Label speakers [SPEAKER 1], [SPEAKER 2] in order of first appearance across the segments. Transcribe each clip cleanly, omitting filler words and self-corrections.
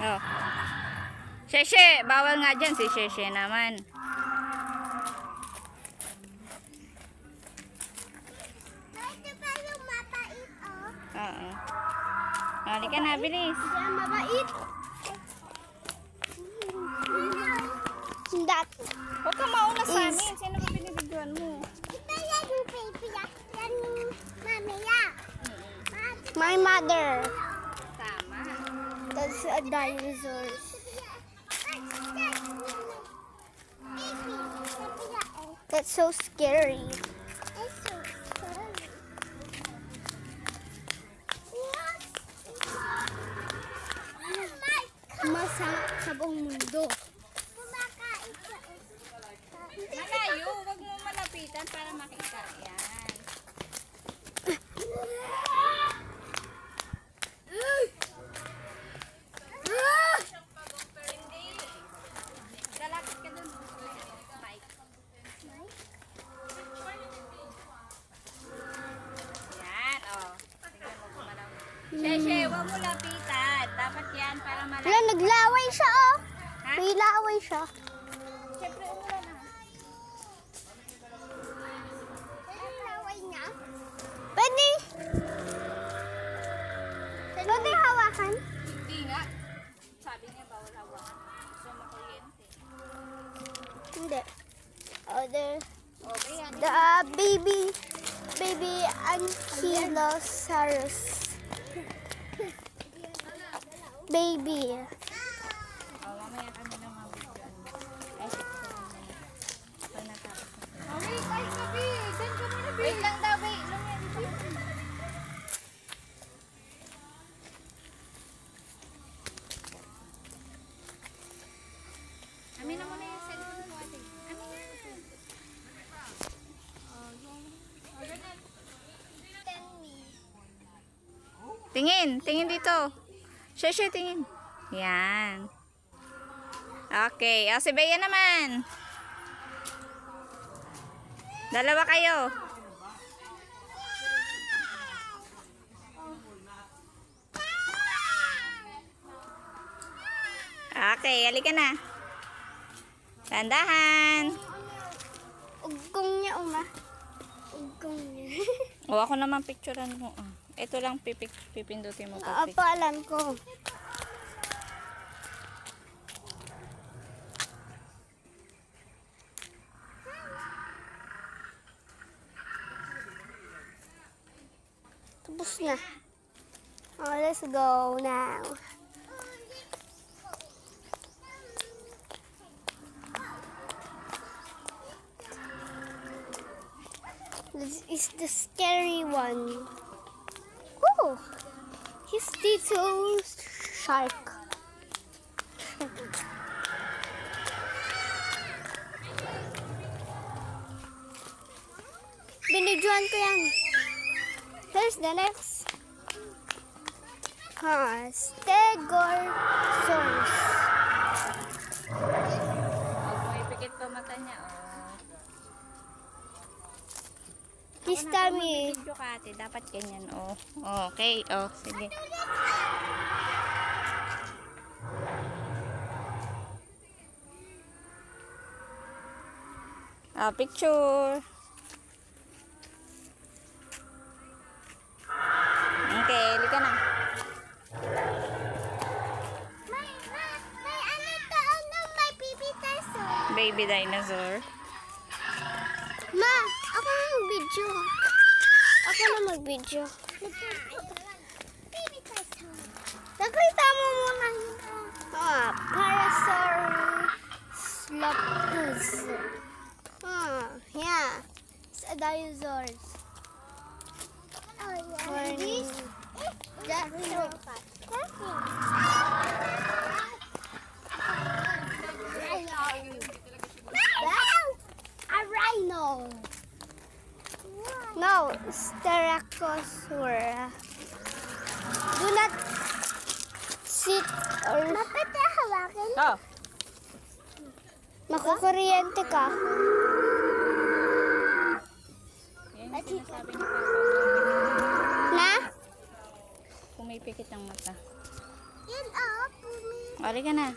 [SPEAKER 1] Oh. Sheshe, bawal nga dyan si Sheshe naman.
[SPEAKER 2] Ito pa yung mapait, oh.
[SPEAKER 1] Oo. Halika na, bilis.
[SPEAKER 2] Yan, mabait. Sundat.
[SPEAKER 1] Huwag ka mauna sa amin. Sino ba binibigyan mo?
[SPEAKER 2] Ito yan yung baby. Yan yung mami ya. My mother.
[SPEAKER 1] Tama.
[SPEAKER 2] That's a dinosaur. That's so scary. It's so scary. Masama sa buong mundo.
[SPEAKER 1] Malayo, huwag mo malapitan para makita. Yan. Lalapit ka dun. Mike. Yan, oh. Tingnan mo gumalaw. Sheshe, huwag mo lapitan. Dapat yan para
[SPEAKER 2] Wala,
[SPEAKER 1] malapit.
[SPEAKER 2] naglaway siya, oh.
[SPEAKER 1] Ha?
[SPEAKER 2] May laway siya.
[SPEAKER 1] Siyempre, umulan na.
[SPEAKER 2] Laway niya? Pwede. Pwede hawakan?
[SPEAKER 1] Hindi nga. Sabi niya, bawal hawakan. Gusto makuryente.
[SPEAKER 2] Hindi. Other.
[SPEAKER 1] Okay, yan.
[SPEAKER 2] The baby ankylosaurus. Baby.
[SPEAKER 1] Oh, mamaya kami na mabigyan. Ay, pag natapos na.
[SPEAKER 2] Wait, ay gabi. Diyan ka muna,
[SPEAKER 1] Wait lang daw, wait. Lumyan dito. Amin na muna yung cellphone mo, ate. Amin na. Tingin, tingin dito. Sheshe, tingin. Yan. Okay, o si Bea naman. Dalawa kayo. Okay, halika na. Tandahan.
[SPEAKER 2] Ugong niya, uma. Ugong niya.
[SPEAKER 1] O, ako naman picturean mo. Ito lang pipindutin mo.
[SPEAKER 2] Opo, alam ko. Tapos na. Oh, let's go now. This is the scary one. Oh, his little shark. Binidyoan ko yan. Here's the next. Stegosaurus.
[SPEAKER 1] May pikit pa mata niya.
[SPEAKER 2] This tummy.
[SPEAKER 1] Video ka ate, dapat ganyan. Okay, sige. Picture. Okay, halika na.
[SPEAKER 2] May ano to? Ano? May baby dinosaur.
[SPEAKER 1] Baby dinosaur.
[SPEAKER 2] Ma, ako na mag-video. Ako na mag-video. Baby dinosaur. Nakita mo muna. Parasaurolophus. Yeah. It's a dinosaur. Oh, yeah. This? That's a rhino. No, Styracosaurus. Do not sit or... hawakin? Makukuryente ka.
[SPEAKER 1] Yan yung sinasabi ni Papa.
[SPEAKER 2] Na?
[SPEAKER 1] Pumipikit ang mata.
[SPEAKER 2] Yan,
[SPEAKER 1] Ori ka na.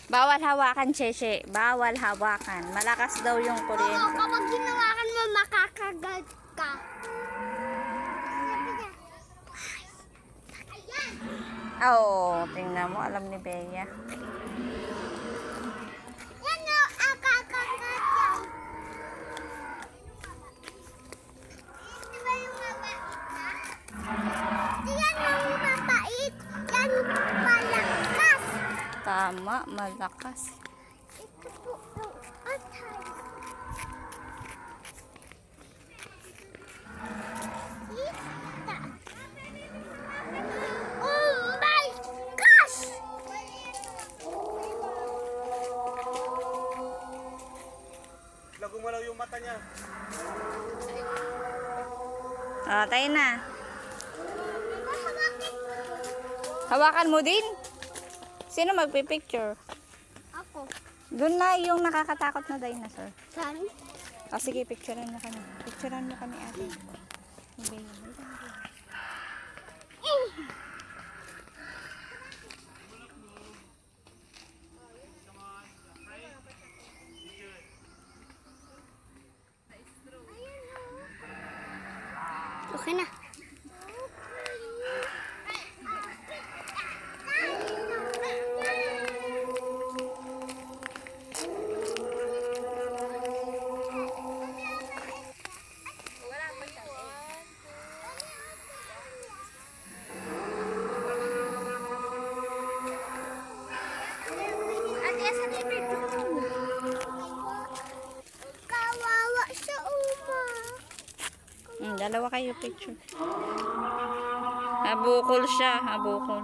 [SPEAKER 1] Bawal hawakan, Sheshe. Bawal hawakan. Malakas daw yung
[SPEAKER 2] Oo,
[SPEAKER 1] kuryente.
[SPEAKER 2] kapag ginawakan mo, makakagat ka.
[SPEAKER 1] Oo, tingnan mo. Alam ni Bea.
[SPEAKER 2] Yan o, akakagat yan. Di ba yung mabait na? Yan yung mabait. Yan malakas.
[SPEAKER 1] Tama, malakas.
[SPEAKER 2] Ito po yung atay. Kita. Oh my gosh!
[SPEAKER 3] Gumalaw yung mata niya.
[SPEAKER 1] Tayo na. Hawakan mo din. Sino magpipicture?
[SPEAKER 2] Ako.
[SPEAKER 1] Doon na yung nakakatakot na dinosaur.
[SPEAKER 2] Saan?
[SPEAKER 1] Sige, picturean mo kami. Picturean mo kami, ate. Ni Bea.
[SPEAKER 2] Okay na. Ate, asan yung picture? Kawawa sa uma.
[SPEAKER 1] Dalawa kayo picture. Habukol siya, habukol.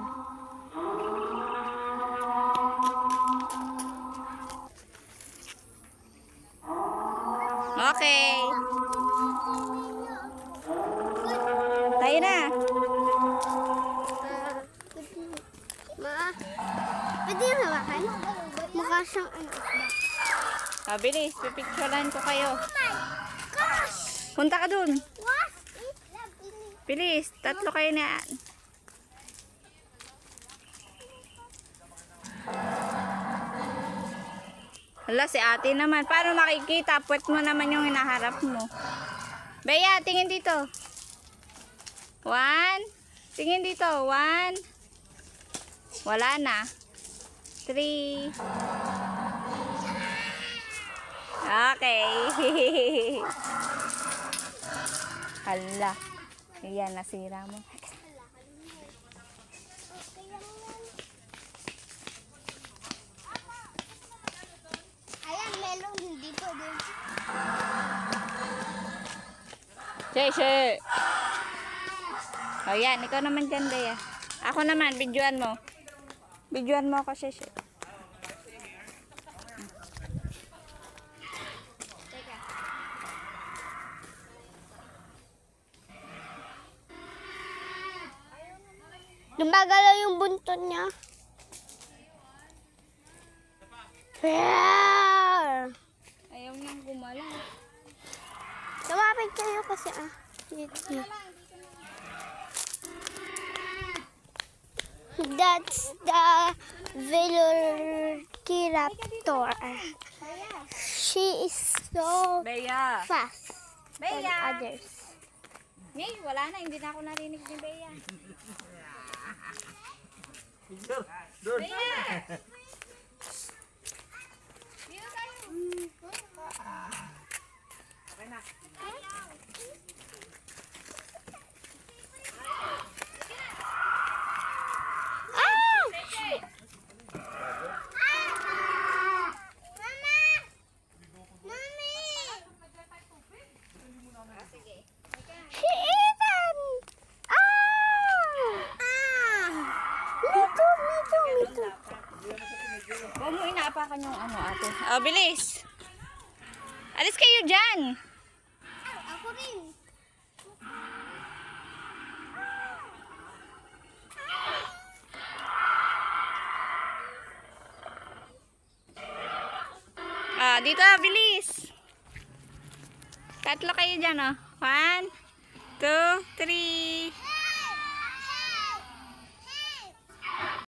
[SPEAKER 1] Okay. Tayo na.
[SPEAKER 2] Ma, pwede yung hawakan? Mukha siyang ano.
[SPEAKER 1] Bilis, pipicturean ko kayo.
[SPEAKER 2] Oh my gosh!
[SPEAKER 1] Punta ka dun.
[SPEAKER 2] What is that?
[SPEAKER 1] Bilis, tatlo kayo na. Hala, si ate naman. Paano makikita? Puwet mo naman yung hinaharap mo. Bea, tingin dito. 1. Tingin dito. 1. Wala na. 3. Okay. Hala. Ayan, nasira mo.
[SPEAKER 2] Ayan, melon dito din.
[SPEAKER 1] Sheshe. O yan, ikaw naman dyan, Bea. Ako naman, videoan mo. Videoan mo ako, Sheshe.
[SPEAKER 2] Lumagalaw yung buntot niya.
[SPEAKER 1] Ayaw niyang gumalaw.
[SPEAKER 2] Lumapit kayo kasi dito. That's the Velociraptor. She is so
[SPEAKER 1] Bea.
[SPEAKER 2] fast than
[SPEAKER 1] Bea.
[SPEAKER 2] others.
[SPEAKER 1] Ngay, wala na. Hindi na ako narinig ni Bea. Bea! Dito tayo. Okay na.
[SPEAKER 2] She isn't! Mito.
[SPEAKER 1] Huwag mo inaapakan yung ano, ate. Bilis. Alis kayo dyan.
[SPEAKER 2] Ako rin.
[SPEAKER 1] Dito, bilis. Tatlo kayo dyan, oh. 1, 2, 3.